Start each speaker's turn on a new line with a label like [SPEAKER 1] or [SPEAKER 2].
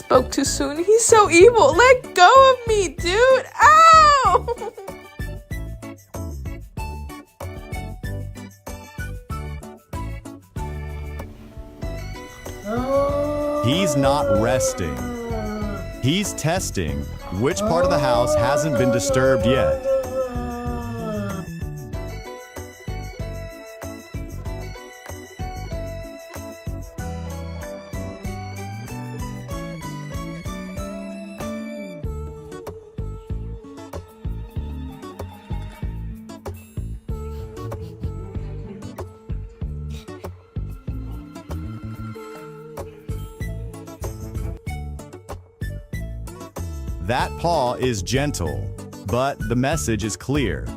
[SPEAKER 1] spoke too soon. He's so evil. Let go of me, dude. Ow!
[SPEAKER 2] He's not resting. He's testing which part of the house hasn't been disturbed yet. That paw is gentle, but the message is clear.